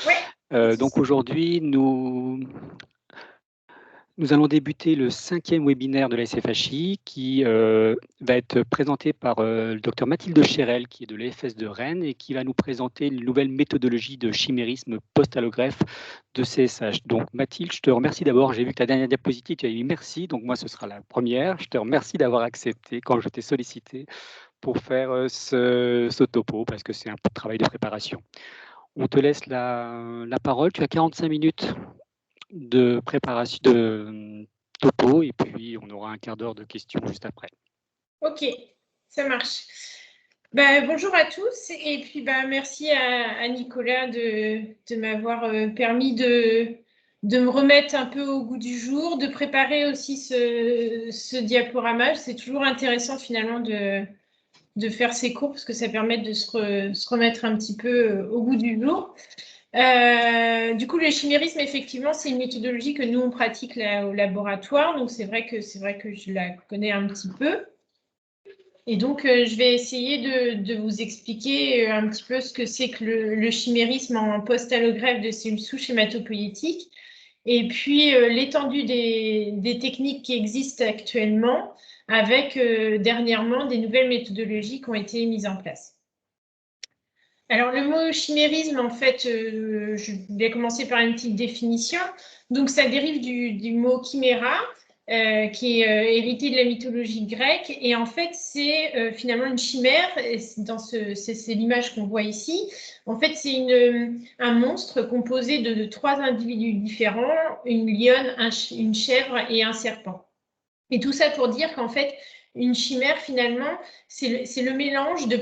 Ouais. Donc aujourd'hui, nous allons débuter le 5e webinaire de la SFHI qui va être présenté par le docteur Mathilde Chérel, qui est de l'EFS de Rennes et qui va nous présenter une nouvelle méthodologie de chimérisme post-allogreffe de CSH. Donc Mathilde, je te remercie d'abord. J'ai vu que ta dernière diapositive, tu as dit merci. Donc moi, ce sera la première. Je te remercie d'avoir accepté quand je t'ai sollicité pour faire ce topo, parce que c'est un peu de travail de préparation. On te laisse la parole. Tu as 45 minutes de préparation, de topo, et puis on aura un quart d'heure de questions juste après. Ok, ça marche. Bonjour à tous, et puis merci à Nicolas de m'avoir permis de me remettre un peu au goût du jour, de préparer aussi ce diaporama. C'est toujours intéressant finalement de faire ces cours parce que ça permet de se remettre un petit peu au goût du jour. Du coup, le chimérisme, effectivement, c'est une méthodologie que nous, on pratique là, au laboratoire. Donc, c'est vrai que je la connais un petit peu. Et donc, je vais essayer de vous expliquer un petit peu ce que c'est que le chimérisme en post-allogreffe de cellules souches hématopoïétiques et puis l'étendue des techniques qui existent actuellement avec dernièrement des nouvelles méthodologies qui ont été mises en place. Alors, le mot chimérisme, en fait, je vais commencer par une petite définition. Donc, ça dérive du mot chiméra, qui est hérité de la mythologie grecque. Et en fait, c'est finalement une chimère. C'est l'image qu'on voit ici. En fait, c'est un monstre composé de 3 individus différents, une lionne, une chèvre et un serpent. Et tout ça pour dire qu'en fait, une chimère, finalement, c'est le mélange de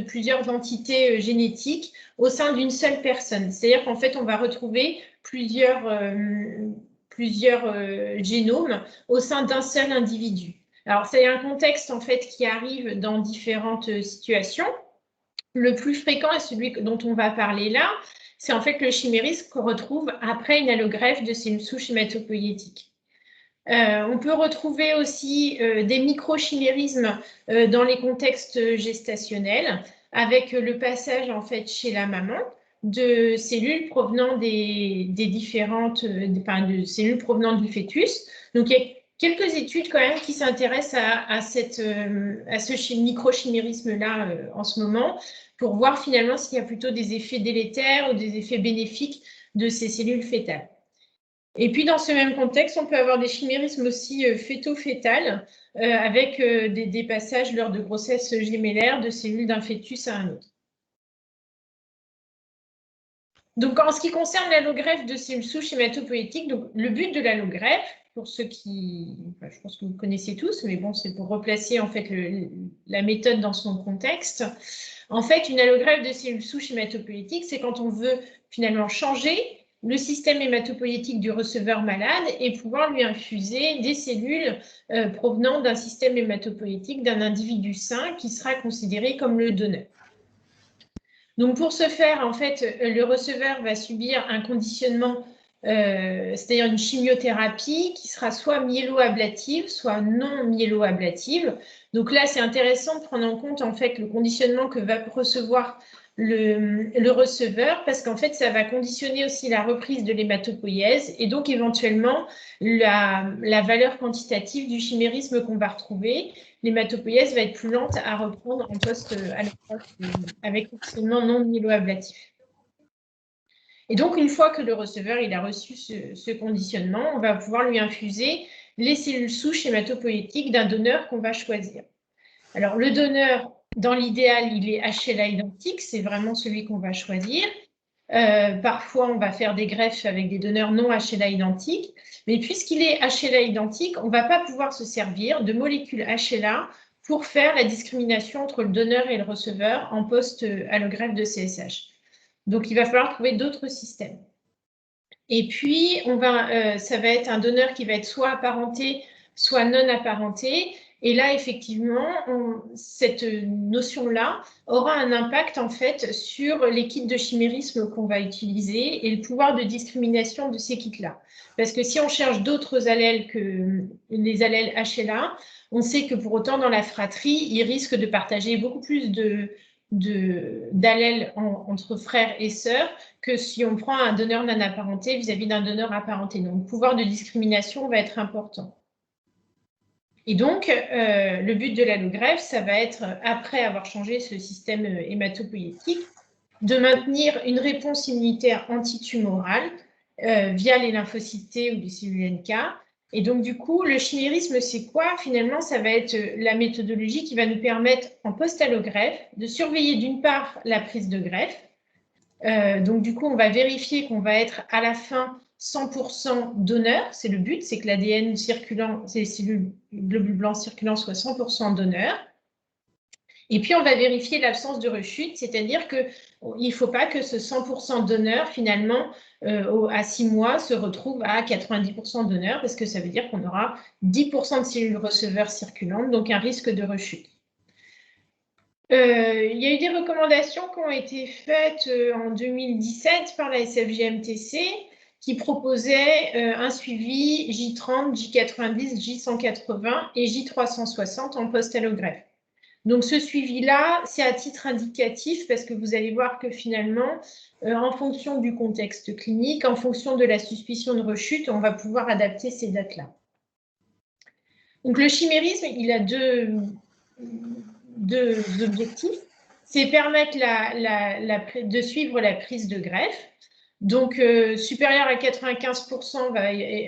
plusieurs entités génétiques au sein d'une seule personne. C'est-à-dire qu'en fait, on va retrouver plusieurs génomes au sein d'un seul individu. Alors, c'est un contexte, en fait, qui arrive dans différentes situations. Le plus fréquent et celui dont on va parler là, c'est en fait le chimérisme qu'on retrouve après une allogreffe de cellules souches hématopoïétiques. On peut retrouver aussi des microchimérismes dans les contextes gestationnels, avec le passage en fait chez la maman de cellules provenant de cellules provenant du fœtus. Donc il y a quelques études quand même qui s'intéressent à ce microchimérisme-là en ce moment, pour voir finalement s'il y a plutôt des effets délétères ou des effets bénéfiques de ces cellules fœtales. Et puis, dans ce même contexte, on peut avoir des chimérismes aussi fœto-fétales avec des passages lors de grossesse gémellaire de cellules d'un fœtus à un autre. Donc, en ce qui concerne l'allogreffe de cellules souches hématopoïétiques, donc, le but de l'allogreffe, pour ceux qui, je pense que vous connaissez tous, mais bon, c'est pour replacer en fait la méthode dans son contexte. En fait, une allogreffe de cellules souches hématopoïétiques, c'est quand on veut finalement changer le système hématopoïétique du receveur malade et pouvoir lui infuser des cellules provenant d'un système hématopoïétique d'un individu sain qui sera considéré comme le donneur. Donc, pour ce faire, en fait, le receveur va subir un conditionnement, c'est-à-dire une chimiothérapie qui sera soit myéloablative, soit non myéloablative. Donc là, c'est intéressant de prendre en compte, en fait, le conditionnement que va recevoir le receveur, parce qu'en fait, ça va conditionner aussi la reprise de l'hématopoïèse et donc éventuellement la valeur quantitative du chimérisme qu'on va retrouver. L'hématopoïèse va être plus lente à reprendre en avec fonctionnement non myéloablatif. Et donc, une fois que le receveur il a reçu ce conditionnement, on va pouvoir lui infuser les cellules souches hématopoïétiques d'un donneur qu'on va choisir. Alors, le donneur, dans l'idéal, il est HLA identique, c'est vraiment celui qu'on va choisir. Parfois, on va faire des greffes avec des donneurs non HLA identiques, mais puisqu'il est HLA identique, on ne va pas pouvoir se servir de molécules HLA pour faire la discrimination entre le donneur et le receveur en post-allogreffe de CSH. Donc, il va falloir trouver d'autres systèmes. Et puis, ça va être un donneur qui va être soit apparenté, soit non apparenté. Et là, effectivement, cette notion-là aura un impact en fait sur les kits de chimérisme qu'on va utiliser et le pouvoir de discrimination de ces kits-là. Parce que si on cherche d'autres allèles que les allèles HLA, on sait que pour autant, dans la fratrie, ils risquent de partager beaucoup plus de d'allèles entre frères et sœurs que si on prend un donneur non apparenté vis-à-vis d'un donneur apparenté. Donc, le pouvoir de discrimination va être important. Et donc, le but de l'allogreffe, ça va être, après avoir changé ce système hématopoïétique, de maintenir une réponse immunitaire antitumorale via les lymphocytes T ou les cellules NK. Et donc, du coup, le chimérisme, c'est quoi? Finalement, ça va être la méthodologie qui va nous permettre, en post-allogreffe, de surveiller d'une part la prise de greffe. Donc, du coup, on va vérifier qu'on va être à la fin 100% donneur. C'est le but, c'est que l'ADN circulant, ces cellules globules blancs circulants soient 100% donneurs. Et puis, on va vérifier l'absence de rechute, c'est-à-dire qu'il ne faut pas que ce 100% donneur, finalement, à 6 mois, se retrouve à 90% donneur, parce que ça veut dire qu'on aura 10% de cellules receveurs circulantes, donc un risque de rechute. Il y a eu des recommandations qui ont été faites en 2017 par la SFJ-MTC qui proposait un suivi J30, J90, J180 et J360 en post-allogreffe. Donc, ce suivi-là, c'est à titre indicatif parce que vous allez voir que finalement, en fonction du contexte clinique, en fonction de la suspicion de rechute, on va pouvoir adapter ces dates-là. Donc, le chimérisme, il a deux objectifs. C'est permettre de suivre la prise de greffe. Donc, supérieur à 95%, on va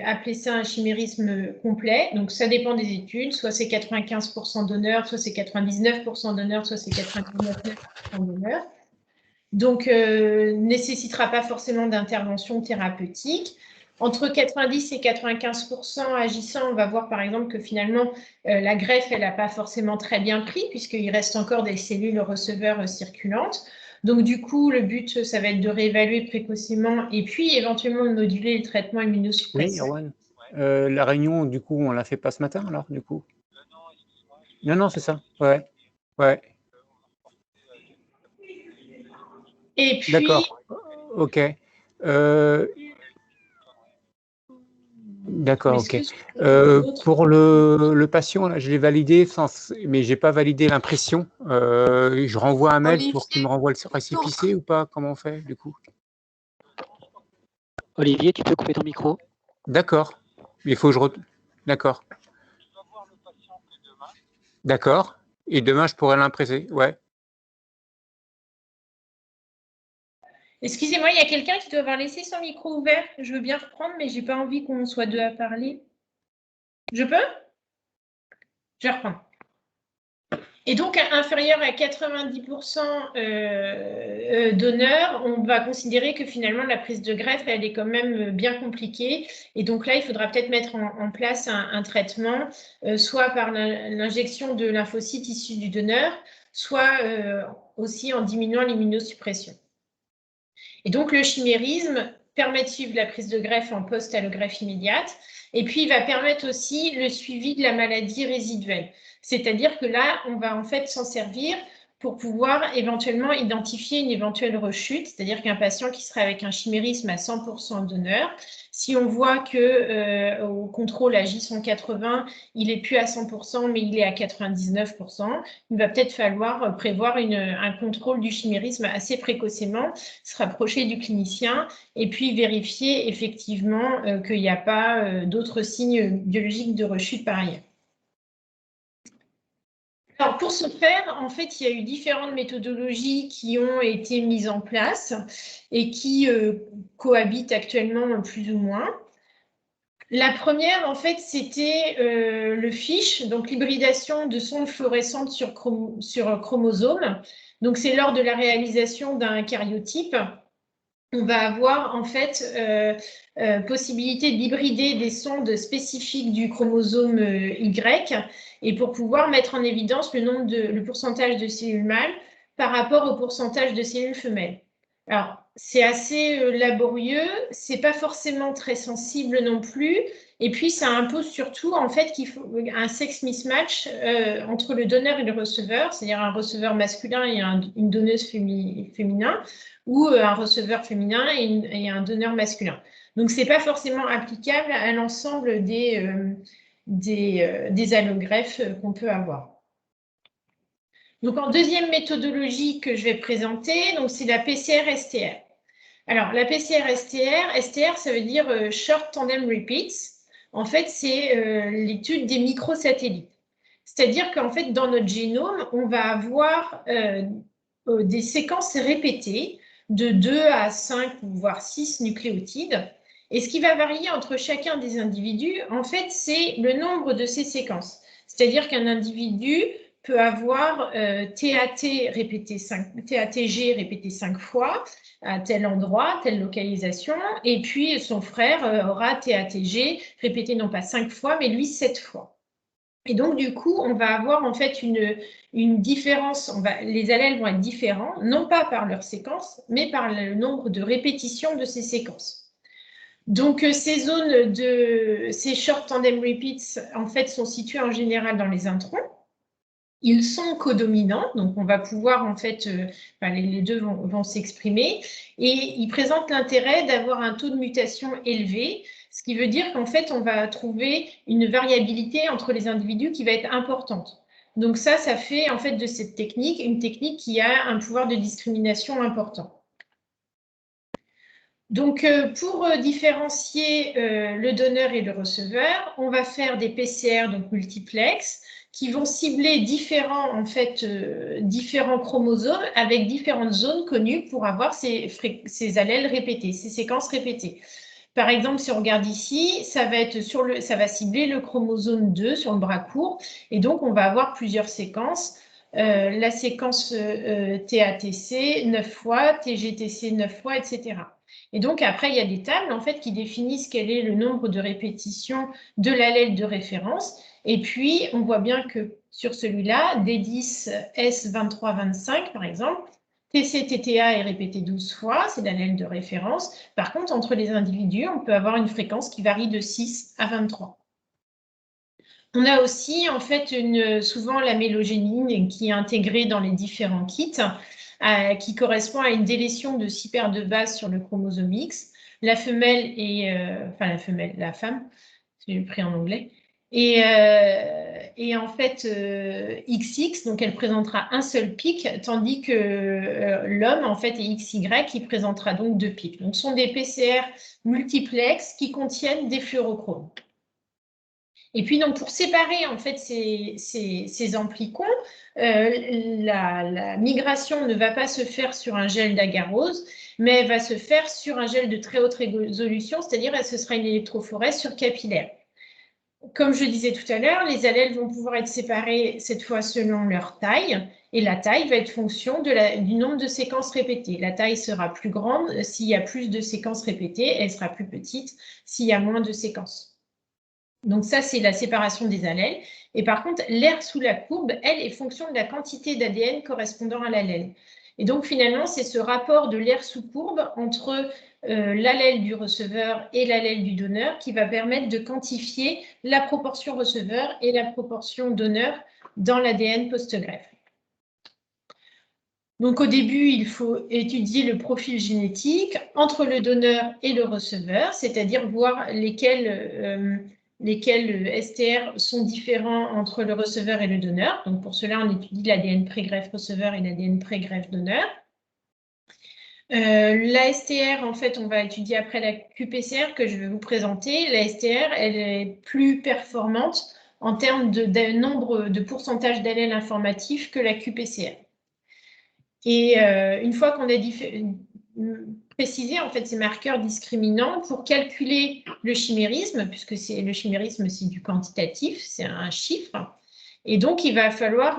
appeler ça un chimérisme complet. Donc, ça dépend des études. Soit c'est 95% donneur, soit c'est 99% donneur, soit c'est 99% donneur. Donc, nécessitera pas forcément d'intervention thérapeutique. Entre 90 et 95% agissant, on va voir par exemple que finalement, la greffe, elle n'a pas forcément très bien pris puisqu'il reste encore des cellules receveurs circulantes. Donc, du coup, le but, ça va être de réévaluer précocement et puis éventuellement de moduler le traitement immunosuppresseur. Oui, Erwan. La réunion, du coup, on l'a fait pas ce matin, alors, du coup? Non, c'est ça. Ouais. Et puis... D'accord. OK. D'accord, OK. Pour le patient, là, je l'ai validé, mais je n'ai pas validé l'impression. Je renvoie un mail pour qu'il me renvoie le récépissé ou pas? Comment on fait, du coup? Olivier, tu peux couper ton micro? D'accord. Il faut que je... D'accord. D'accord. Et demain, je pourrais l'imprimer, ouais. Excusez-moi, il y a quelqu'un qui doit avoir laissé son micro ouvert. Je veux bien reprendre, mais j'ai pas envie qu'on soit deux à parler. Je peux? Je reprends. Et donc, inférieur à 90% donneurs, on va considérer que finalement, la prise de greffe, elle est quand même bien compliquée. Et donc là, il faudra peut-être mettre en place un traitement, soit par l'injection de lymphocytes issus du donneur, soit aussi en diminuant l'immunosuppression. Et donc, le chimérisme permet de suivre la prise de greffe en post-allogreffe immédiate. Et puis, il va permettre aussi le suivi de la maladie résiduelle. C'est-à-dire que là, on va en fait s'en servir pour pouvoir éventuellement identifier une éventuelle rechute, c'est-à-dire qu'un patient qui serait avec un chimérisme à 100% donneur, si on voit que au contrôle à J180, il n'est plus à 100%, mais il est à 99%, il va peut-être falloir prévoir un contrôle du chimérisme assez précocement, se rapprocher du clinicien et puis vérifier effectivement qu'il n'y a pas d'autres signes biologiques de rechute par ailleurs. Alors, pour ce faire, en fait, il y a eu différentes méthodologies qui ont été mises en place et qui cohabitent actuellement plus ou moins. La première, en fait, c'était le FISH, donc l'hybridation de sondes fluorescentes sur chromosomes. Donc, c'est lors de la réalisation d'un karyotype. On va avoir en fait possibilité d'hybrider des sondes spécifiques du chromosome Y et pour pouvoir mettre en évidence le pourcentage de cellules mâles par rapport au pourcentage de cellules femelles. Alors, c'est assez laborieux, c'est pas forcément très sensible non plus, et puis ça impose surtout en fait qu'il faut un sex mismatch entre le donneur et le receveur, c'est-à-dire un receveur masculin et une donneuse féminin, ou un receveur féminin et un donneur masculin. Donc, ce n'est pas forcément applicable à l'ensemble des allogreffes qu'on peut avoir. Donc, en deuxième méthodologie que je vais présenter, c'est la PCR-STR. Alors, la PCR-STR, STR, ça veut dire Short Tandem Repeats. En fait, c'est l'étude des microsatellites. C'est-à-dire qu'en fait, dans notre génome, on va avoir des séquences répétées de 2 à 5, voire 6 nucléotides. Et ce qui va varier entre chacun des individus, en fait, c'est le nombre de ces séquences. C'est-à-dire qu'un individu peut avoir TATG répété 5 fois à tel endroit, telle localisation, et puis son frère aura TATG répété non pas 5 fois, mais lui 7 fois. Et donc, du coup, on va avoir en fait une différence, les allèles vont être différents, non pas par leur séquence, mais par le nombre de répétitions de ces séquences. Donc, ces short tandem repeats, en fait, sont situés en général dans les introns. Ils sont codominants, donc on va pouvoir, en fait, les deux vont s'exprimer, et ils présentent l'intérêt d'avoir un taux de mutation élevé, ce qui veut dire qu'en fait, on va trouver une variabilité entre les individus qui va être importante. Donc ça fait en fait de cette technique une technique qui a un pouvoir de discrimination important. Donc, pour différencier le donneur et le receveur, on va faire des PCR, donc multiplex, qui vont cibler différents chromosomes avec différentes zones connues pour avoir ces allèles répétés, ces séquences répétées. Par exemple, si on regarde ici, ça va cibler le chromosome 2 sur le bras court, et donc on va avoir plusieurs séquences. La séquence TATC 9 fois, TGTC 9 fois, etc. Et donc, après, il y a des tables en fait, qui définissent quel est le nombre de répétitions de l'allèle de référence. Et puis, on voit bien que sur celui-là, D10, S23, 25, par exemple, TC-TTA est répété 12 fois, c'est l'allèle de référence. Par contre, entre les individus, on peut avoir une fréquence qui varie de 6 à 23. On a aussi, en fait, souvent la mélogénine qui est intégrée dans les différents kits, qui correspond à une délétion de 6 paires de bases sur le chromosome X. La femelle la femme, j'ai pris en anglais, et en fait XX, donc elle présentera un seul pic, tandis que l'homme en fait est XY qui présentera donc 2 pics. Donc ce sont des PCR multiplex qui contiennent des fluorochromes. Et puis donc pour séparer en fait ces amplicons, la migration ne va pas se faire sur un gel d'agarose, mais elle va se faire sur un gel de très haute résolution, c'est-à-dire ce sera une électrophorèse sur capillaire. Comme je disais tout à l'heure, les allèles vont pouvoir être séparés cette fois selon leur taille, et la taille va être fonction du nombre de séquences répétées. La taille sera plus grande s'il y a plus de séquences répétées, elle sera plus petite s'il y a moins de séquences. Donc ça, c'est la séparation des allèles. Et par contre, l'aire sous la courbe, elle, est fonction de la quantité d'ADN correspondant à l'allèle. Et donc finalement, c'est ce rapport de l'aire sous courbe entre l'allèle du receveur et l'allèle du donneur qui va permettre de quantifier la proportion receveur et la proportion donneur dans l'ADN post-greffe. Donc au début, il faut étudier le profil génétique entre le donneur et le receveur, c'est-à-dire voir lesquels STR sont différents entre le receveur et le donneur. Donc pour cela, on étudie l'ADN pré-greffe receveur et l'ADN pré-greffe donneur. La STR, en fait, on va étudier après la qPCR que je vais vous présenter. La STR, elle est plus performante en termes de nombre de pourcentage d'allèles informatifs que la qPCR. Et une fois qu'on a préciser en fait ces marqueurs discriminants pour calculer le chimérisme, puisque le chimérisme c'est du quantitatif, c'est un chiffre, et donc il va falloir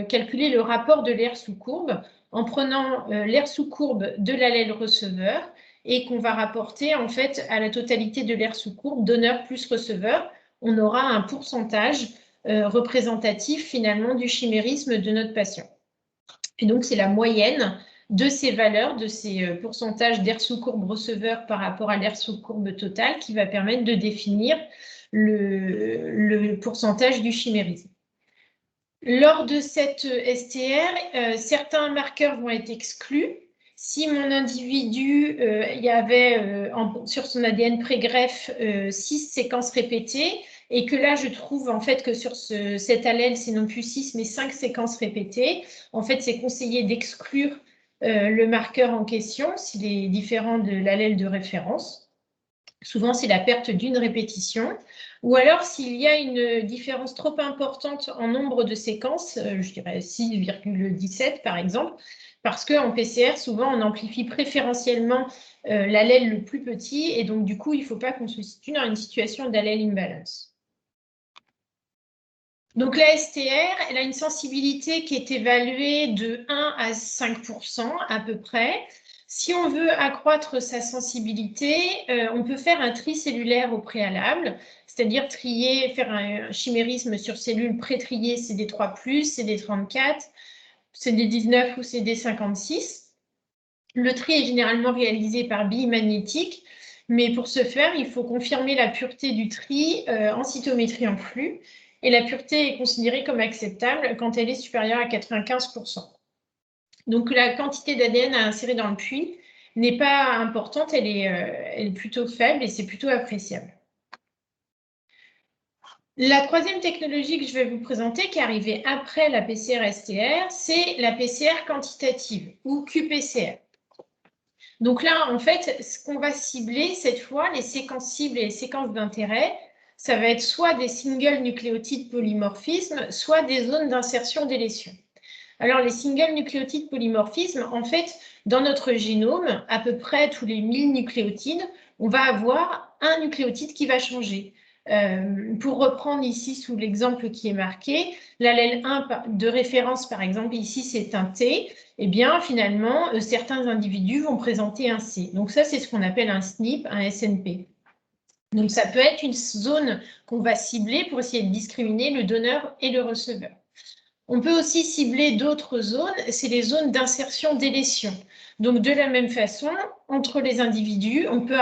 calculer le rapport de l'aire sous courbe en prenant l'aire sous courbe de l'allèle receveur et qu'on va rapporter en fait à la totalité de l'aire sous courbe donneur plus receveur. On aura un pourcentage représentatif finalement du chimérisme de notre patient. Et donc c'est la moyenne de ces valeurs, de ces pourcentages d'aire sous courbe receveur par rapport à l'aire sous courbe totale qui va permettre de définir le pourcentage du chimérisme. Lors de cette STR, certains marqueurs vont être exclus. Si mon individu il y avait sur son ADN pré-greffe 6 séquences répétées, et que là, je trouve en fait que sur cet allèle, c'est non plus 6, mais 5 séquences répétées, en fait, c'est conseillé d'exclure le marqueur en question s'il est différent de l'allèle de référence. Souvent, c'est la perte d'une répétition. Ou alors, s'il y a une différence trop importante en nombre de séquences, je dirais 6,17 par exemple, parce qu'en PCR, souvent, on amplifie préférentiellement l'allèle le plus petit, et donc du coup, il ne faut pas qu'on se situe dans une situation d'allèle imbalance. Donc la STR, elle a une sensibilité qui est évaluée de 1 à 5% à peu près. Si on veut accroître sa sensibilité, on peut faire un tri cellulaire au préalable, c'est-à-dire trier, faire un chimérisme sur cellules pré-triées CD3+, CD34, CD19 ou CD56. Le tri est généralement réalisé par bille magnétique, mais pour ce faire, il faut confirmer la pureté du tri en cytométrie en flux, et la pureté est considérée comme acceptable quand elle est supérieure à 95%. Donc la quantité d'ADN à insérer dans le puits n'est pas importante, elle est plutôt faible et c'est plutôt appréciable. La troisième technologie que je vais vous présenter, qui est arrivée après la PCR-STR, c'est la PCR quantitative, ou qPCR. Donc là, en fait, ce qu'on va cibler cette fois, les séquences cibles et les séquences d'intérêt, ça va être soit des single nucléotides polymorphismes, soit des zones d'insertion délétion. Alors, les single nucléotides polymorphismes, en fait, dans notre génome, à peu près tous les 1000 nucléotides, on va avoir un nucléotide qui va changer. Pour reprendre ici sous l'exemple qui est marqué, l'allèle 1 de référence, par exemple, ici c'est un T, eh bien finalement, certains individus vont présenter un C. Donc ça, c'est ce qu'on appelle un SNP, un SNP. Donc ça peut être une zone qu'on va cibler pour essayer de discriminer le donneur et le receveur. On peut aussi cibler d'autres zones, c'est les zones d'insertion-délétion. Donc de la même façon, entre les individus, on peut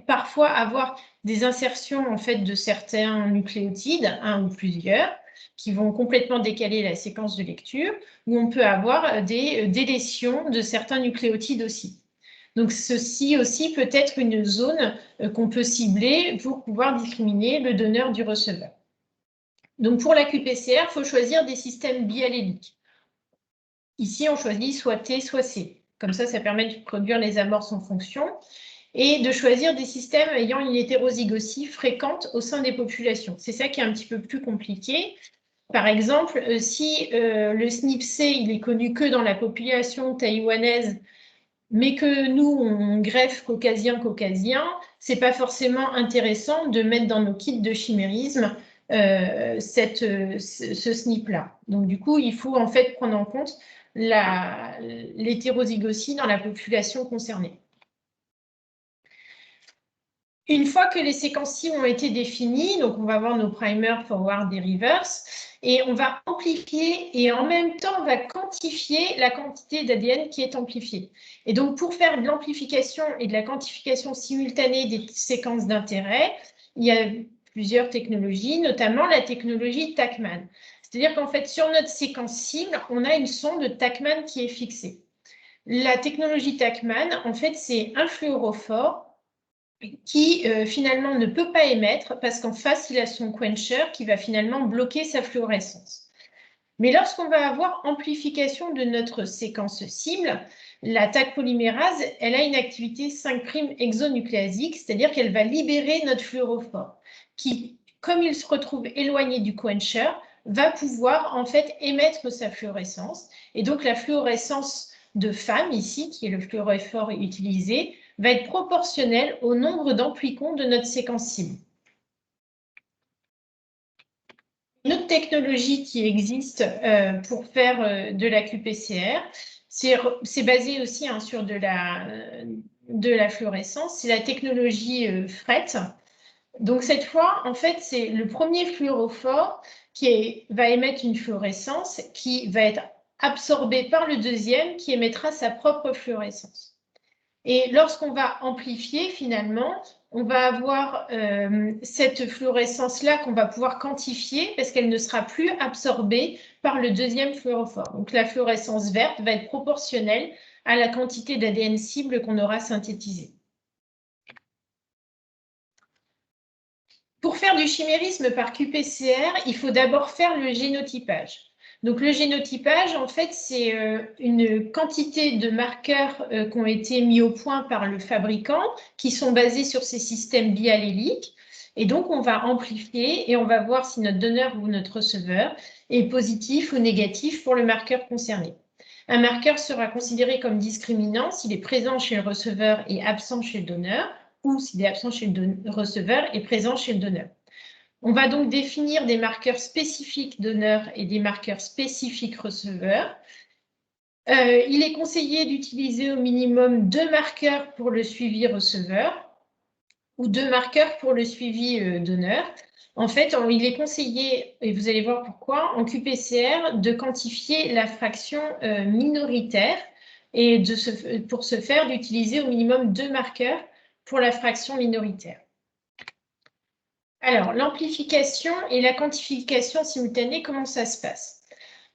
parfois avoir des insertions en fait de certains nucléotides, un ou plusieurs, qui vont complètement décaler la séquence de lecture, ou on peut avoir des délétions de certains nucléotides aussi. Donc ceci aussi peut être une zone qu'on peut cibler pour pouvoir discriminer le donneur du receveur. Donc pour la qPCR, il faut choisir des systèmes bialléliques. Ici, on choisit soit T, soit C. Comme ça permet de produire les amorces en fonction et de choisir des systèmes ayant une hétérozygosie fréquente au sein des populations. C'est ça qui est un petit peu plus compliqué. Par exemple, si le SNP-C il est connu que dans la population taïwanaise, mais que nous, on greffe caucasien, c'est pas forcément intéressant de mettre dans nos kits de chimérisme ce SNP-là. Donc, du coup, il faut en fait prendre en compte l'hétérozygosie dans la population concernée. Une fois que les séquences cibles ont été définies, donc on va voir nos primers, forward et reverse, et on va amplifier et en même temps on va quantifier la quantité d'ADN qui est amplifiée. Et donc pour faire de l'amplification et de la quantification simultanée des séquences d'intérêt, il y a plusieurs technologies, notamment la technologie TaqMan. C'est-à-dire qu'en fait sur notre séquence cible, on a une sonde TaqMan qui est fixée. La technologie TaqMan, en fait, c'est un fluorophore qui finalement ne peut pas émettre parce qu'en face, il a son quencher qui va finalement bloquer sa fluorescence. Mais lorsqu'on va avoir amplification de notre séquence cible, la Taq polymérase, elle a une activité 5' exonucléasique, c'est-à-dire qu'elle va libérer notre fluorophore qui, comme il se retrouve éloigné du quencher, va pouvoir en fait émettre sa fluorescence. Et donc la fluorescence de femme ici, qui est le fluorophore utilisé, va être proportionnelle au nombre d'amplicons de notre séquence cible. Une autre technologie qui existe pour faire de la qPCR, c'est basé aussi sur de la fluorescence, c'est la technologie FRET. Donc cette fois, en fait, c'est le premier fluorophore qui va émettre une fluorescence qui va être absorbée par le deuxième qui émettra sa propre fluorescence. Et lorsqu'on va amplifier, finalement, on va avoir cette fluorescence-là qu'on va pouvoir quantifier parce qu'elle ne sera plus absorbée par le deuxième fluorophore. Donc la fluorescence verte va être proportionnelle à la quantité d'ADN cible qu'on aura synthétisé. Pour faire du chimérisme par qPCR, il faut d'abord faire le génotypage. Donc, le génotypage, en fait, c'est une quantité de marqueurs qui ont été mis au point par le fabricant, qui sont basés sur ces systèmes bialléliques. Et donc, on va amplifier et on va voir si notre donneur ou notre receveur est positif ou négatif pour le marqueur concerné. Un marqueur sera considéré comme discriminant s'il est présent chez le receveur et absent chez le donneur, ou s'il est absent chez le receveur et présent chez le donneur. On va donc définir des marqueurs spécifiques donneurs et des marqueurs spécifiques receveurs. Il est conseillé d'utiliser au minimum 2 marqueurs pour le suivi receveur ou 2 marqueurs pour le suivi donneur. En fait, il est conseillé, et vous allez voir pourquoi, en qPCR, de quantifier la fraction minoritaire et pour ce faire, d'utiliser au minimum 2 marqueurs pour la fraction minoritaire. Alors, l'amplification et la quantification simultanée, comment ça se passe?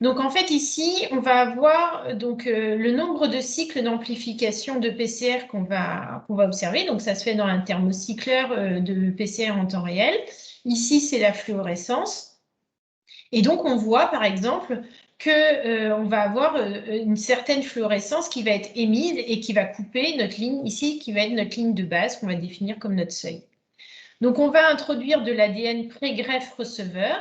Donc, en fait, ici, on va avoir donc, le nombre de cycles d'amplification de PCR qu'on va observer. Donc, ça se fait dans un thermocycleur de PCR en temps réel. Ici, c'est la fluorescence. Et donc, on voit, par exemple, qu'on va avoir une certaine fluorescence qui va être émise et qui va couper notre ligne ici, qui va être notre ligne de base qu'on va définir comme notre seuil. Donc, on va introduire de l'ADN pré-greffe receveur.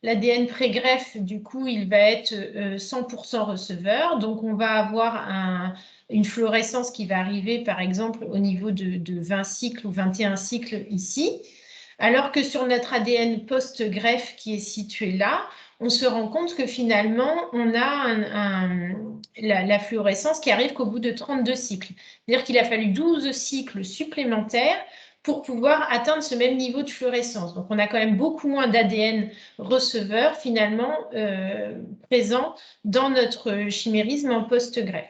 L'ADN pré-greffe, du coup, il va être 100% receveur. Donc, on va avoir une fluorescence qui va arriver, par exemple, au niveau de 20 cycles ou 21 cycles ici. Alors que sur notre ADN post-greffe qui est situé là, on se rend compte que finalement, on a la fluorescence qui arrive qu'au bout de 32 cycles. C'est-à-dire qu'il a fallu 12 cycles supplémentaires pour pouvoir atteindre ce même niveau de fluorescence. Donc, on a quand même beaucoup moins d'ADN receveur, finalement, présent dans notre chimérisme en post-greffe.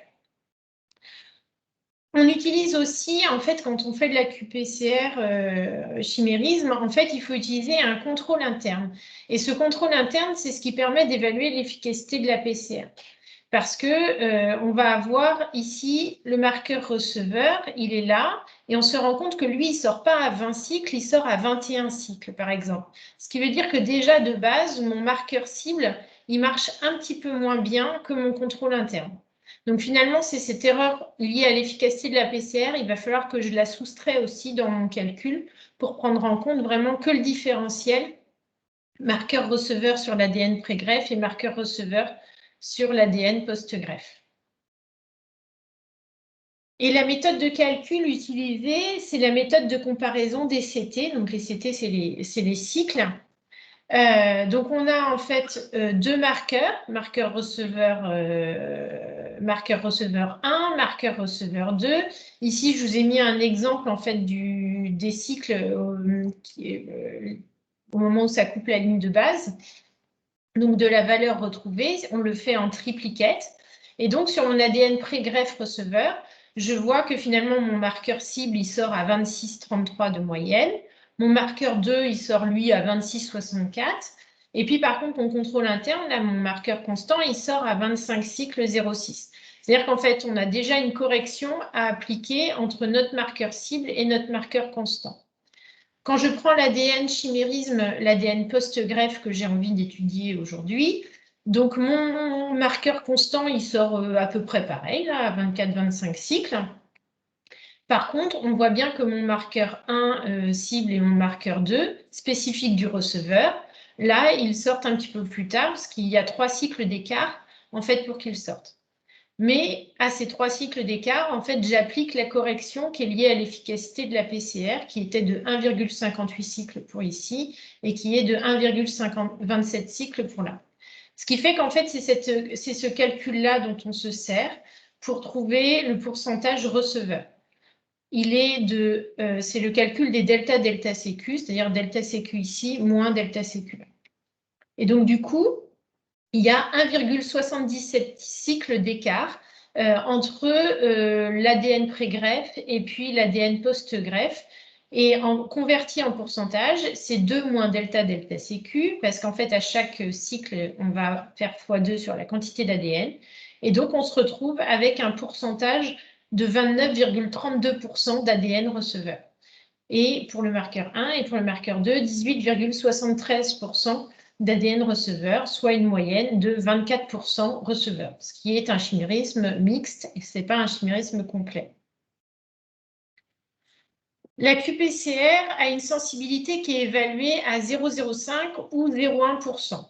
On utilise aussi, en fait, quand on fait de la qPCR chimérisme, en fait, il faut utiliser un contrôle interne. Et ce contrôle interne, c'est ce qui permet d'évaluer l'efficacité de la PCR. Parce que on va avoir ici le marqueur receveur, il est là, et on se rend compte que lui, il ne sort pas à 20 cycles, il sort à 21 cycles, par exemple. Ce qui veut dire que déjà, de base, mon marqueur cible, il marche un petit peu moins bien que mon contrôle interne. Donc finalement, c'est cette erreur liée à l'efficacité de la PCR, il va falloir que je la soustrais aussi dans mon calcul pour prendre en compte vraiment que le différentiel, marqueur receveur sur l'ADN pré-greffe et marqueur receveur sur l'ADN post-greffe. Et la méthode de calcul utilisée, c'est la méthode de comparaison des CT. Donc les CT, c'est les cycles. Donc on a en fait 2 marqueurs, marqueur receveur 1, marqueur receveur 2. Ici, je vous ai mis un exemple en fait des cycles au moment où ça coupe la ligne de base. Donc, de la valeur retrouvée, on le fait en triplicate. Et donc, sur mon ADN pré-greffe receveur, je vois que finalement, mon marqueur cible, il sort à 26,33 de moyenne. Mon marqueur 2, il sort, lui, à 26,64. Et puis, par contre, mon contrôle interne, là, mon marqueur constant, il sort à 25 cycles 0,6. C'est-à-dire qu'en fait, on a déjà une correction à appliquer entre notre marqueur cible et notre marqueur constant. Quand je prends l'ADN chimérisme, l'ADN post-greffe que j'ai envie d'étudier aujourd'hui, donc mon marqueur constant, il sort à peu près pareil, là, à 24-25 cycles. Par contre, on voit bien que mon marqueur 1 cible et mon marqueur 2, spécifique du receveur, là, ils sortent un petit peu plus tard, parce qu'il y a 3 cycles d'écart, en fait, pour qu'ils sortent. Mais à ces 3 cycles d'écart, en fait, j'applique la correction qui est liée à l'efficacité de la PCR, qui était de 1,58 cycles pour ici et qui est de 1,27 cycles pour là. Ce qui fait qu'en fait, c'est ce calcul-là dont on se sert pour trouver le pourcentage receveur. C'est le calcul des delta-delta-sécu, c'est-à-dire delta-sécu ici moins delta-sécu là. Et donc, du coup, il y a 1,77 cycles d'écart entre l'ADN pré-greffe et puis l'ADN post-greffe. Et converti en pourcentage, c'est 2 moins delta delta sécu, parce qu'en fait, à chaque cycle, on va faire x2 sur la quantité d'ADN. Et donc, on se retrouve avec un pourcentage de 29,32% d'ADN receveur. et pour le marqueur 1 et pour le marqueur 2, 18,73% d'ADN receveur, soit une moyenne de 24% receveur, ce qui est un chimérisme mixte et ce n'est pas un chimérisme complet. La qPCR a une sensibilité qui est évaluée à 0,05 ou 0,1%.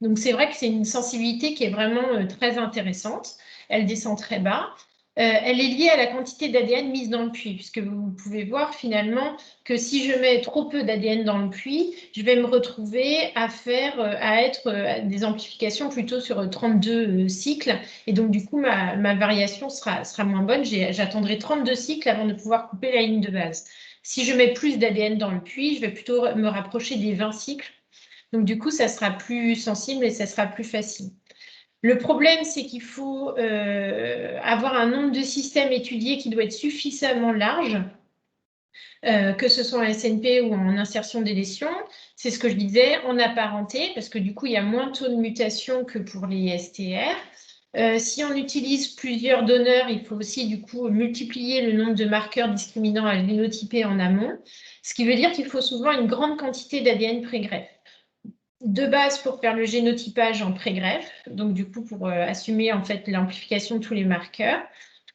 Donc, c'est vrai que c'est une sensibilité qui est vraiment très intéressante. Elle descend très bas. Elle est liée à la quantité d'ADN mise dans le puits, puisque vous pouvez voir finalement que si je mets trop peu d'ADN dans le puits, je vais me retrouver à être des amplifications plutôt sur 32 cycles. Et donc, du coup, ma variation sera moins bonne. J'attendrai 32 cycles avant de pouvoir couper la ligne de base. Si je mets plus d'ADN dans le puits, je vais plutôt me rapprocher des 20 cycles. Donc, du coup, ça sera plus sensible et ça sera plus facile. Le problème, c'est qu'il faut avoir un nombre de systèmes étudiés qui doit être suffisamment large, que ce soit en SNP ou en insertion délétion. C'est ce que je disais, en apparenté, parce que du coup, il y a moins de taux de mutation que pour les STR. Si on utilise plusieurs donneurs, il faut aussi du coup multiplier le nombre de marqueurs discriminants à génotyper en amont, ce qui veut dire qu'il faut souvent une grande quantité d'ADN pré-greffe. De base pour faire le génotypage en pré-greffe, donc du coup pour assumer en fait l'amplification de tous les marqueurs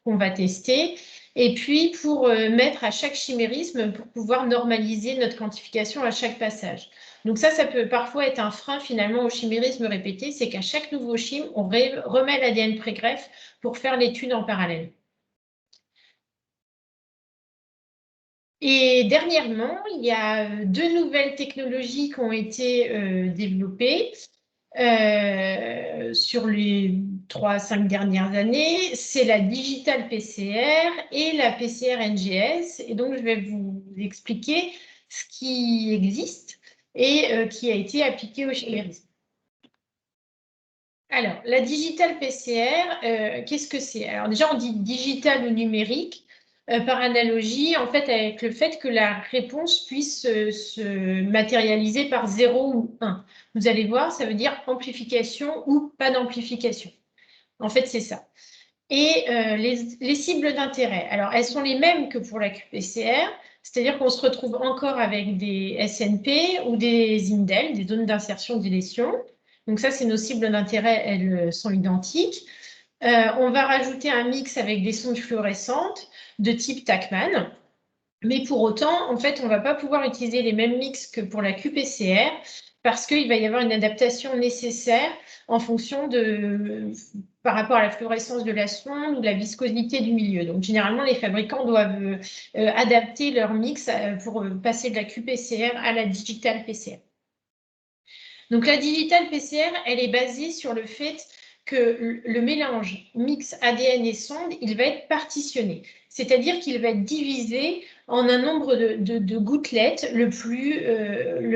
qu'on va tester, et puis pour mettre à chaque chimérisme pour pouvoir normaliser notre quantification à chaque passage. Donc ça peut parfois être un frein finalement au chimérisme répété, c'est qu'à chaque nouveau chim, on remet l'ADN pré-greffe pour faire l'étude en parallèle. Et dernièrement, il y a 2 nouvelles technologies qui ont été développées sur les 3 à 5 dernières années. C'est la Digital PCR et la PCR NGS. Et donc, je vais vous expliquer ce qui existe et qui a été appliqué au chimérisme. Alors, la Digital PCR, qu'est-ce que c'est? Alors déjà, on dit digital ou numérique. Par analogie, en fait, avec le fait que la réponse puisse se matérialiser par 0 ou 1. Vous allez voir, ça veut dire amplification ou pas d'amplification. En fait, c'est ça. Et les cibles d'intérêt, alors elles sont les mêmes que pour la qPCR, c'est-à-dire qu'on se retrouve encore avec des SNP ou des indels, des zones d'insertion délétion. Donc ça, c'est nos cibles d'intérêt, elles sont identiques. On va rajouter un mix avec des sondes fluorescentes de type TACMAN. Mais pour autant, en fait, on ne va pas pouvoir utiliser les mêmes mix que pour la qPCR parce qu'il va y avoir une adaptation nécessaire en fonction par rapport à la fluorescence de la sonde ou de la viscosité du milieu. Donc, généralement, les fabricants doivent adapter leur mix pour passer de la qPCR à la digital PCR. Donc, la digital PCR, elle est basée sur le fait que le mélange mix ADN et sonde, il va être partitionné. C'est-à-dire qu'il va être divisé en un nombre de gouttelettes le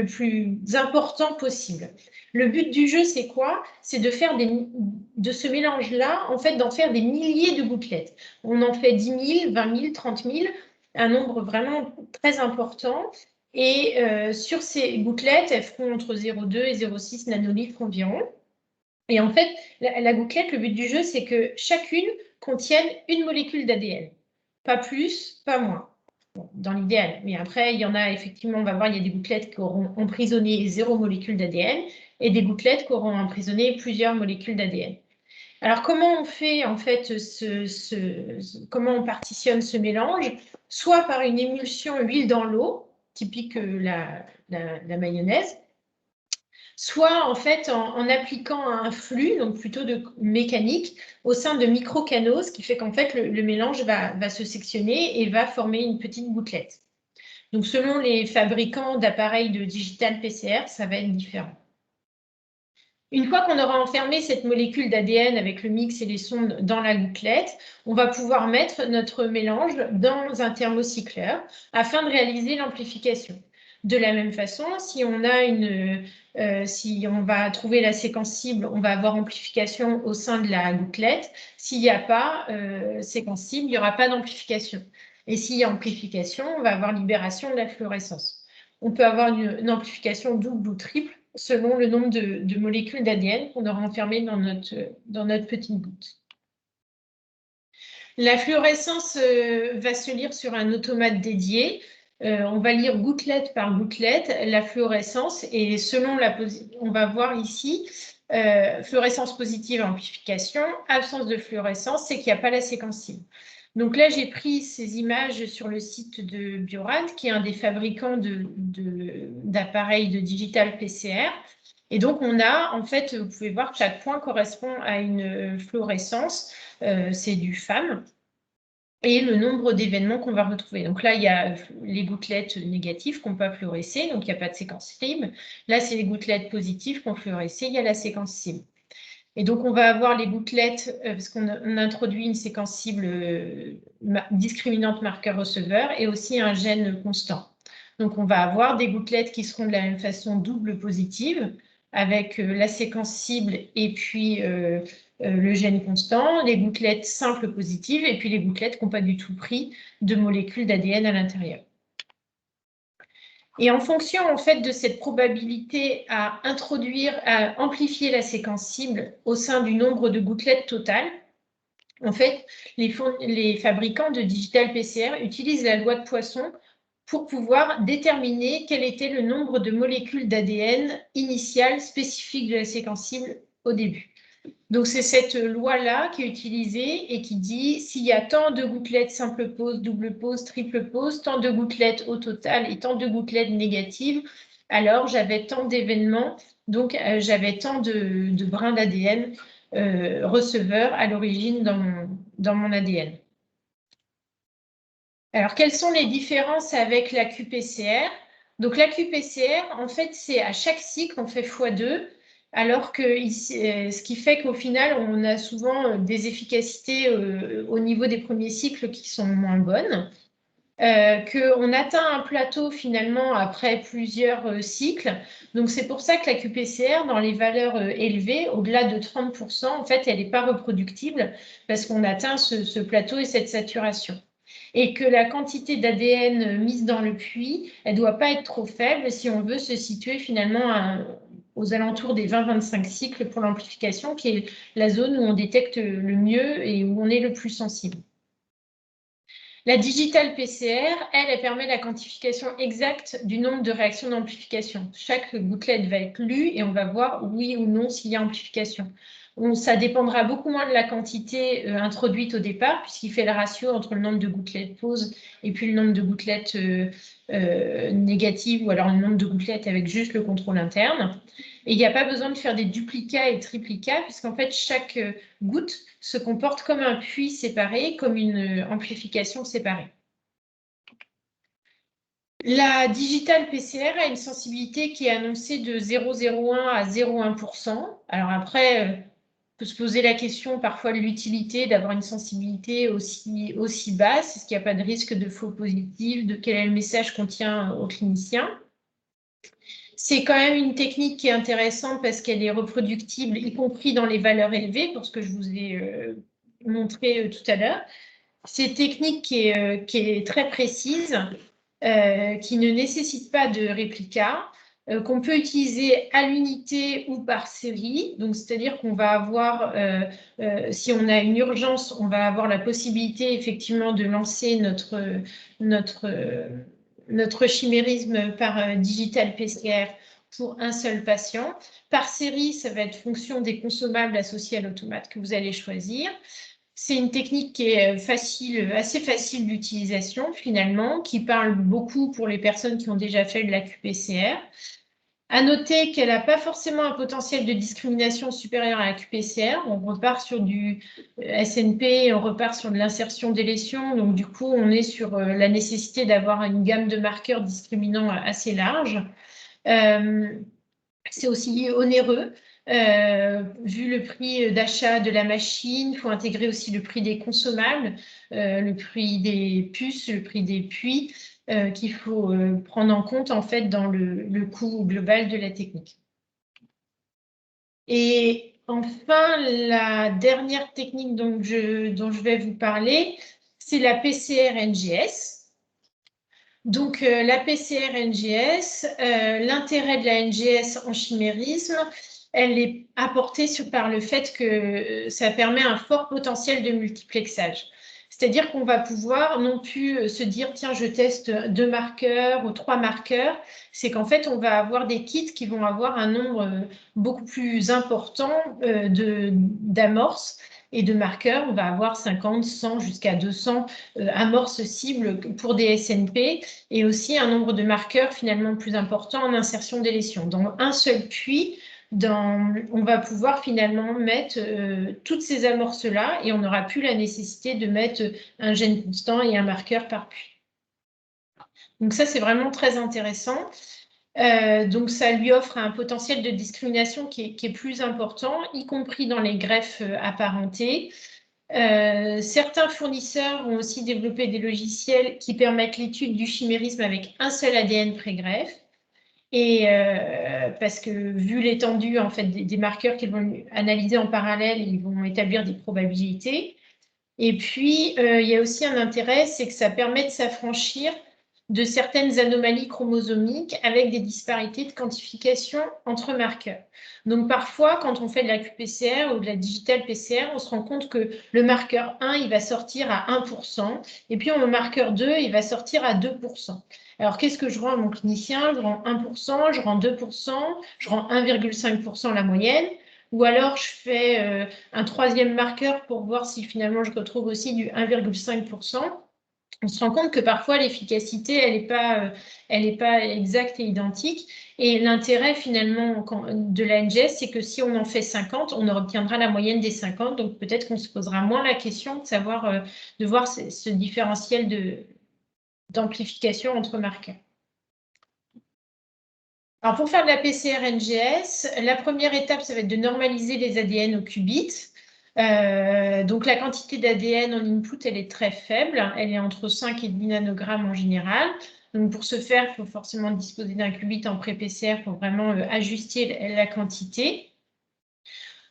plus important possible. Le but du jeu, c'est quoi? C'est de faire de ce mélange-là, en fait, d'en faire des milliers de gouttelettes. On en fait 10 000, 20 000, 30 000, un nombre vraiment très important. Et sur ces gouttelettes, elles feront entre 0,2 et 0,6 nanolitres environ. Et en fait, la gouttelette, le but du jeu, c'est que chacune contienne une molécule d'ADN. Pas plus, pas moins, bon, dans l'idéal. Mais après, il y en a effectivement, on va voir, il y a des gouttelettes qui auront emprisonné 0 molécule d'ADN et des gouttelettes qui auront emprisonné plusieurs molécules d'ADN. Alors, comment on fait, en fait, comment on partitionne ce mélange? Soit par une émulsion huile dans l'eau, typique la mayonnaise, soit en fait en appliquant un flux, donc plutôt de mécanique, au sein de microcanaux, ce qui fait qu'en fait le mélange va se sectionner et va former une petite gouttelette. Donc selon les fabricants d'appareils de digital PCR, ça va être différent. Une fois qu'on aura enfermé cette molécule d'ADN avec le mix et les sondes dans la gouttelette, on va pouvoir mettre notre mélange dans un thermocycleur afin de réaliser l'amplification. De la même façon, si on va trouver la séquence cible, on va avoir amplification au sein de la gouttelette. S'il n'y a pas séquence cible, il n'y aura pas d'amplification. Et s'il y a amplification, on va avoir libération de la fluorescence. On peut avoir une amplification double ou triple selon le nombre de molécules d'ADN qu'on aura enfermées dans notre petite goutte. La fluorescence va se lire sur un automate dédié. On va lire gouttelette par gouttelette la fluorescence et selon on va voir ici fluorescence positive amplification, absence de fluorescence, c'est qu'il n'y a pas la séquence cible. Donc là, j'ai pris ces images sur le site de Biorad, qui est un des fabricants d'appareils de digital PCR. Et donc, on a, en fait, vous pouvez voir que chaque point correspond à une fluorescence, c'est du FAM, et le nombre d'événements qu'on va retrouver. Donc là, il y a les gouttelettes négatives qui n'ont pas fluorescé, donc il n'y a pas de séquence cible. Là, c'est les gouttelettes positives qui ont fluorescé, il y a la séquence cible. Et donc, on va avoir les gouttelettes, parce qu'on introduit une séquence cible discriminante marqueur-receveur et aussi un gène constant. Donc, on va avoir des gouttelettes qui seront de la même façon double positive, avec la séquence cible et puis le gène constant, les gouttelettes simples positives et puis les gouttelettes qui n'ont pas du tout pris de molécules d'ADN à l'intérieur. Et en fonction en fait de cette probabilité à amplifier la séquence cible au sein du nombre de gouttelettes totales, en fait, les fabricants de digital PCR utilisent la loi de Poisson pour pouvoir déterminer quel était le nombre de molécules d'ADN initiales spécifiques de la séquence cible au début. Donc, c'est cette loi-là qui est utilisée et qui dit s'il y a tant de gouttelettes simple pose, double pose, triple pose, tant de gouttelettes au total et tant de gouttelettes négatives, alors j'avais tant d'événements, donc j'avais tant de brins d'ADN receveurs à l'origine dans mon ADN. Alors, quelles sont les différences avec la qPCR? Donc, la qPCR, en fait, c'est à chaque cycle, on fait x2. Alors que ce qui fait qu'au final, on a souvent des efficacités au niveau des premiers cycles qui sont moins bonnes, qu'on atteint un plateau finalement après plusieurs cycles. Donc c'est pour ça que la qPCR, dans les valeurs élevées, au-delà de 30%, en fait, elle n'est pas reproductible parce qu'on atteint ce plateau et cette saturation. Et que la quantité d'ADN mise dans le puits, elle ne doit pas être trop faible si on veut se situer finalement aux alentours des 20-25 cycles pour l'amplification, qui est la zone où on détecte le mieux et où on est le plus sensible. La digital PCR, elle permet la quantification exacte du nombre de réactions d'amplification. Chaque gouttelette va être lue et on va voir oui ou non s'il y a amplification. Ça dépendra beaucoup moins de la quantité introduite au départ, puisqu'il fait le ratio entre le nombre de gouttelettes poses et puis le nombre de gouttelettes négatives, ou alors le nombre de gouttelettes avec juste le contrôle interne. Et il n'y a pas besoin de faire des duplicats et triplicats, puisqu'en fait, chaque goutte se comporte comme un puits séparé, comme une amplification séparée. La digital PCR a une sensibilité qui est annoncée de 0,01 à 0,1%. Alors après, on peut se poser la question parfois de l'utilité d'avoir une sensibilité aussi basse. Est-ce qu'il n'y a pas de risque de faux positif? De quel est le message qu'on tient aux cliniciens? C'est quand même une technique qui est intéressante parce qu'elle est reproductible, y compris dans les valeurs élevées, pour ce que je vous ai montré tout à l'heure. C'est une technique qui est très précise, qui ne nécessite pas de réplica, qu'on peut utiliser à l'unité ou par série. Donc, c'est-à-dire qu'on va avoir, si on a une urgence, on va avoir la possibilité effectivement de lancer notre chimérisme par digital PCR pour un seul patient. Par série, ça va être fonction des consommables associés à l'automate que vous allez choisir. C'est une technique qui est assez facile d'utilisation finalement, qui parle beaucoup pour les personnes qui ont déjà fait de la qPCR. À noter qu'elle n'a pas forcément un potentiel de discrimination supérieur à la qPCR. On repart sur du SNP, on repart sur de l'insertion des lésions. Donc, du coup, on est sur la nécessité d'avoir une gamme de marqueurs discriminants assez large. C'est aussi onéreux. Vu le prix d'achat de la machine, il faut intégrer aussi le prix des consommables, le prix des puces, le prix des puits, qu'il faut prendre en compte en fait dans le coût global de la technique. Et enfin, la dernière technique dont je vais vous parler, c'est la PCR-NGS. Donc, la PCR-NGS, l'intérêt de la NGS en chimérisme, elle est apportée par le fait que ça permet un fort potentiel de multiplexage. C'est-à-dire qu'on va pouvoir non plus se dire, tiens, je teste 2 marqueurs ou 3 marqueurs. C'est qu'en fait, on va avoir des kits qui vont avoir un nombre beaucoup plus important d'amorces et de marqueurs. On va avoir 50, 100 jusqu'à 200 amorces cibles pour des SNP et aussi un nombre de marqueurs finalement plus important en insertion délétion. Dans un seul puits, on va pouvoir finalement mettre toutes ces amorces-là et on n'aura plus la nécessité de mettre un gène constant et un marqueur par puits. Donc ça, c'est vraiment très intéressant. Donc ça lui offre un potentiel de discrimination qui est plus important, y compris dans les greffes apparentées. Certains fournisseurs ont aussi développé des logiciels qui permettent l'étude du chimérisme avec un seul ADN pré-greffe. Et parce que vu l'étendue en fait, des marqueurs qu'ils vont analyser en parallèle, ils vont établir des probabilités. Et puis, il y a aussi un intérêt, c'est que ça permet de s'affranchir de certaines anomalies chromosomiques avec des disparités de quantification entre marqueurs. Donc parfois, quand on fait de la qPCR ou de la digital PCR, on se rend compte que le marqueur 1, il va sortir à 1%, et puis le marqueur 2, il va sortir à 2%. Alors, qu'est-ce que je rends à mon clinicien? Je rends 1%, je rends 2%, je rends 1,5% la moyenne. Ou alors, je fais un troisième marqueur pour voir si finalement je retrouve aussi du 1,5%. On se rend compte que parfois l'efficacité, elle n'est pas exacte et identique. Et l'intérêt finalement de la NGS, c'est que si on en fait 50, on obtiendra la moyenne des 50. Donc peut-être qu'on se posera moins la question de savoir, de voir ce différentiel d'amplification entre marqueurs. Alors pour faire de la PCR-NGS, la première étape, ça va être de normaliser les ADN au qubit. Donc la quantité d'ADN en input, elle est très faible, elle est entre 5 et 10 nanogrammes en général. Donc pour ce faire, il faut forcément disposer d'un qubit en pré-PCR pour vraiment ajuster la quantité.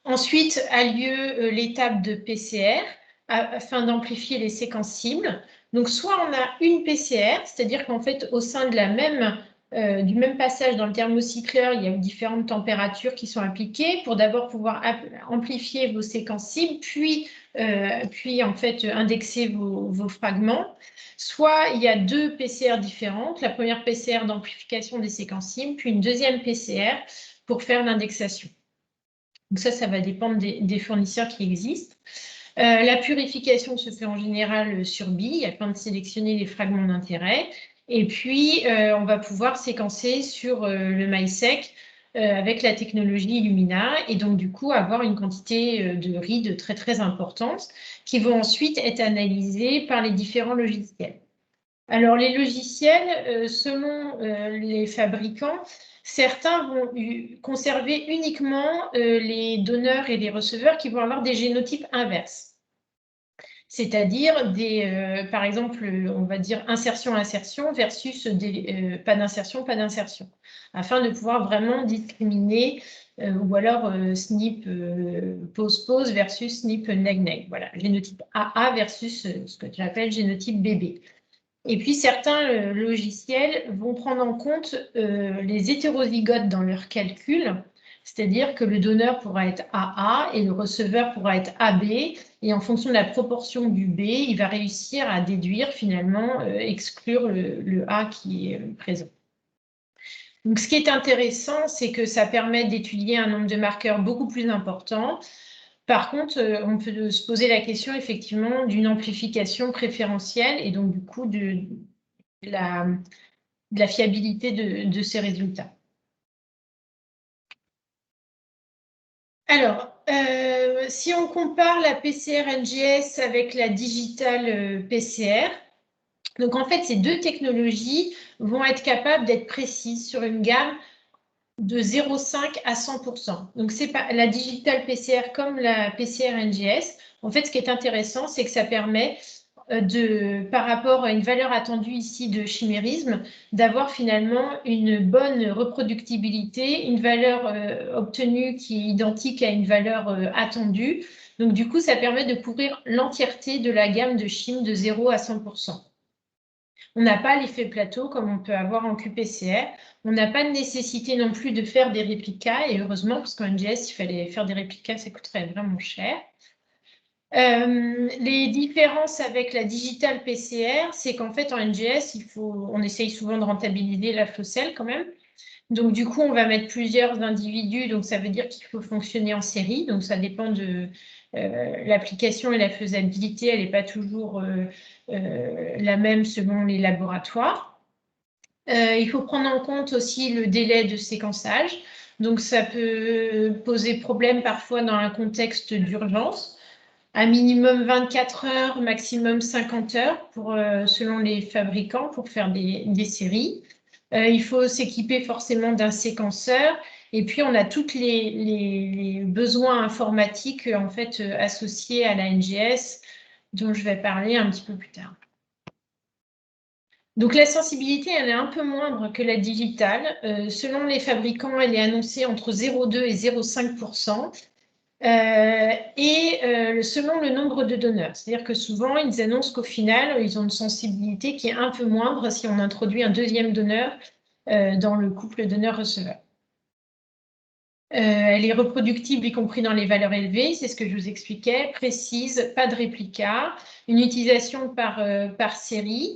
Ensuite a lieu l'étape de PCR afin d'amplifier les séquences cibles. Donc soit on a une PCR, c'est-à-dire qu'en fait au sein de du même passage dans le thermocycleur, il y a différentes températures qui sont appliquées pour d'abord pouvoir amplifier vos séquences cibles, puis en fait indexer vos fragments. Soit il y a 2 PCR différentes, la première PCR d'amplification des séquences cibles, puis une deuxième PCR pour faire l'indexation. Donc ça va dépendre des fournisseurs qui existent. La purification se fait en général sur bille afin de sélectionner les fragments d'intérêt. Et puis, on va pouvoir séquencer sur le MySeq avec la technologie Illumina et donc du coup avoir une quantité de reads très très importante qui vont ensuite être analysées par les différents logiciels. Alors les logiciels, selon les fabricants, certains vont conserver uniquement les donneurs et les receveurs qui vont avoir des génotypes inverses. C'est-à-dire par exemple, on va dire insertion-insertion versus pas d'insertion, pas d'insertion, afin de pouvoir vraiment discriminer, ou alors SNP pose-pose versus SNP neg-neg. Voilà, génotype AA versus ce que j'appelle génotype BB. Et puis certains logiciels vont prendre en compte les hétérozygotes dans leur calcul, c'est-à-dire que le donneur pourra être AA et le receveur pourra être AB, et en fonction de la proportion du B, il va réussir à déduire finalement, exclure le A qui est présent. Donc ce qui est intéressant, c'est que ça permet d'étudier un nombre de marqueurs beaucoup plus important. Par contre, on peut se poser la question effectivement d'une amplification préférentielle et donc du coup de la fiabilité de ces résultats. Alors, si on compare la PCR-NGS avec la digital PCR, donc en fait, ces deux technologies vont être capables d'être précises sur une gamme de 0,5 à 100%. Donc, c'est pas la digital PCR comme la PCR-NGS. En fait, ce qui est intéressant, c'est que ça permet par rapport à une valeur attendue ici de chimérisme, d'avoir finalement une bonne reproductibilité, une valeur obtenue qui est identique à une valeur attendue. Donc, du coup, ça permet de couvrir l'entièreté de la gamme de chim de 0 à 100%. On n'a pas l'effet plateau comme on peut avoir en qPCR. On n'a pas de nécessité non plus de faire des réplicas, et heureusement, parce qu'en NGS, il fallait faire des réplicas, ça coûterait vraiment cher. Les différences avec la digital PCR, c'est qu'en fait, en NGS, on essaye souvent de rentabiliser la flow cell quand même. Donc, du coup, on va mettre plusieurs individus. Donc, ça veut dire qu'il faut fonctionner en série. Donc, ça dépend de l'application et la faisabilité. Elle n'est pas toujours la même selon les laboratoires. Il faut prendre en compte aussi le délai de séquençage. Donc, ça peut poser problème parfois dans un contexte d'urgence. Un minimum 24 heures, maximum 50 heures selon les fabricants pour faire des séries. Il faut s'équiper forcément d'un séquenceur. Et puis, on a tous les besoins informatiques en fait, associés à la NGS, dont je vais parler un petit peu plus tard. Donc, la sensibilité, elle est un peu moindre que la digitale. Selon les fabricants, elle est annoncée entre 0,2 et 0,5%. Selon le nombre de donneurs. C'est-à-dire que souvent, ils annoncent qu'au final, ils ont une sensibilité qui est un peu moindre si on introduit un deuxième donneur dans le couple donneur-receveur. Elle est reproductible, y compris dans les valeurs élevées, c'est ce que je vous expliquais, précise, pas de réplica, une utilisation par série.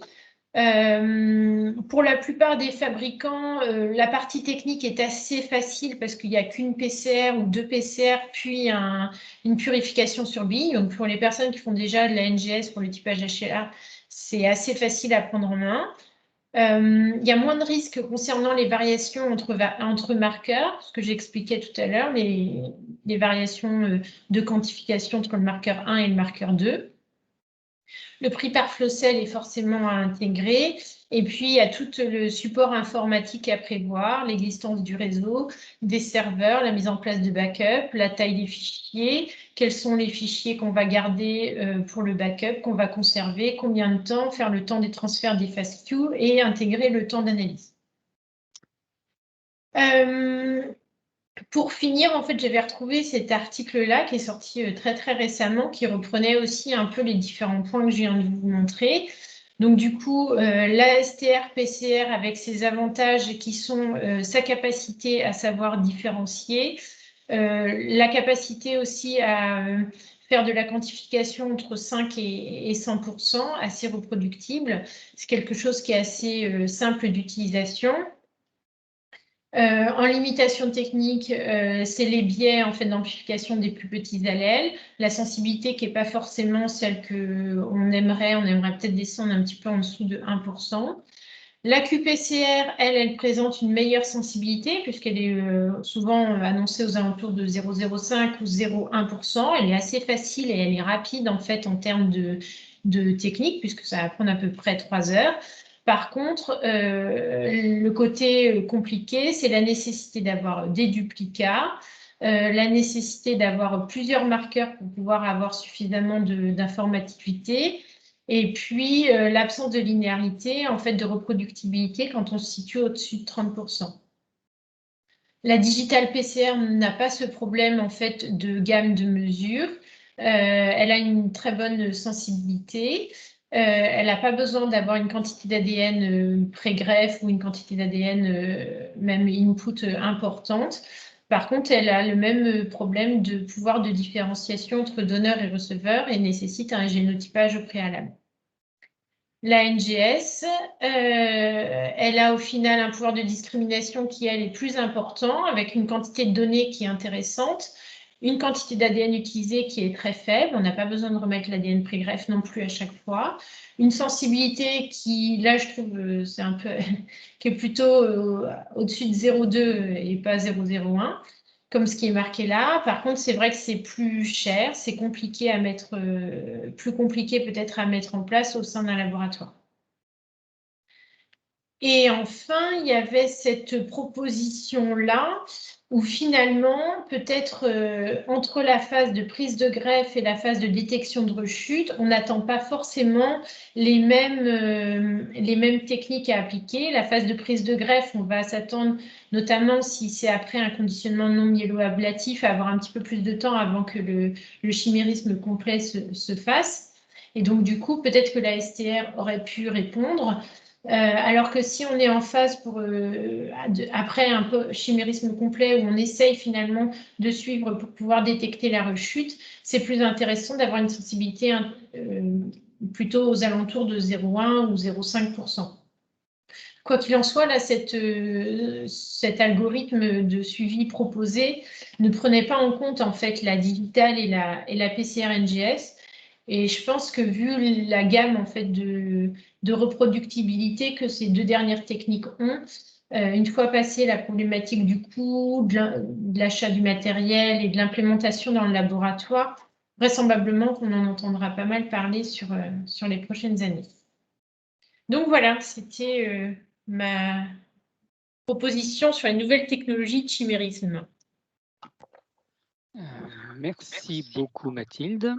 Pour la plupart des fabricants, la partie technique est assez facile parce qu'il n'y a qu'une PCR ou 2 PCR, puis une purification sur bille. Donc, pour les personnes qui font déjà de la NGS pour le typage HLA, c'est assez facile à prendre en main. Il y a moins de risques concernant les variations entre marqueurs, ce que j'expliquais tout à l'heure, les variations de quantification entre le marqueur 1 et le marqueur 2. Le prix par flow cell est forcément à intégrer. Et puis, il y a tout le support informatique à prévoir, l'existence du réseau, des serveurs, la mise en place de backup, la taille des fichiers, quels sont les fichiers qu'on va garder pour le backup, qu'on va conserver, combien de temps, faire le temps des transferts des FASTQ et intégrer le temps d'analyse. Pour finir, en fait, j'avais retrouvé cet article-là qui est sorti très, très récemment, qui reprenait aussi un peu les différents points que je viens de vous montrer. Donc, du coup, la STR-PCR avec ses avantages qui sont sa capacité à savoir différencier, la capacité aussi à faire de la quantification entre 5 et 100%, assez reproductible. C'est quelque chose qui est assez simple d'utilisation. En limitation technique, c'est les biais en fait, d'amplification des plus petits allèles, la sensibilité qui n'est pas forcément celle qu'on aimerait, on aimerait peut-être descendre un petit peu en dessous de 1%. La qPCR, elle présente une meilleure sensibilité puisqu'elle est souvent annoncée aux alentours de 0,05 ou 0,1%. Elle est assez facile et elle est rapide en fait en termes de technique puisque ça va prendre à peu près 3 heures. Par contre, le côté compliqué, c'est la nécessité d'avoir des duplicats, la nécessité d'avoir plusieurs marqueurs pour pouvoir avoir suffisamment d'informativité, et puis l'absence de linéarité, en fait, de reproductibilité quand on se situe au-dessus de 30%. La digital PCR n'a pas ce problème en fait de gamme de mesures. Elle a une très bonne sensibilité. Elle n'a pas besoin d'avoir une quantité d'ADN pré-greffe ou une quantité d'ADN même input importante. Par contre, elle a le même problème de pouvoir de différenciation entre donneur et receveur et nécessite un génotypage au préalable. La NGS, elle a au final un pouvoir de discrimination qui, elle, est plus important, avec une quantité de données qui est intéressante, une quantité d'ADN utilisée qui est très faible, on n'a pas besoin de remettre l'ADN pré-greffe non plus à chaque fois, une sensibilité qui, là, je trouve, c'est un peu, qui est plutôt au-dessus de 0,2 et pas 0,01, comme ce qui est marqué là. Par contre, c'est vrai que c'est plus cher, c'est compliqué à mettre, plus compliqué peut-être à mettre en place au sein d'un laboratoire. Et enfin, il y avait cette proposition-là où finalement, peut-être entre la phase de prise de greffe et la phase de détection de rechute, on n'attend pas forcément les mêmes techniques à appliquer. La phase de prise de greffe, on va s'attendre, notamment si c'est après un conditionnement non myéloablatif, à avoir un petit peu plus de temps avant que le chimérisme complet se fasse. Et donc, du coup, peut-être que la STR aurait pu répondre. Alors que si on est en phase après un peu chimérisme complet, où on essaye finalement de suivre pour pouvoir détecter la rechute, c'est plus intéressant d'avoir une sensibilité plutôt aux alentours de 0,1 ou 0,5%. Quoi qu'il en soit, là, cet algorithme de suivi proposé ne prenait pas en compte en fait la digitale et la PCR-NGS. Et je pense que vu la gamme en fait de reproductibilité que ces deux dernières techniques ont, une fois passée la problématique du coût, de l'achat du matériel et de l'implémentation dans le laboratoire, vraisemblablement qu'on en entendra pas mal parler sur les prochaines années. Donc voilà, c'était ma proposition sur les nouvelles technologies de chimérisme. Merci beaucoup Mathilde.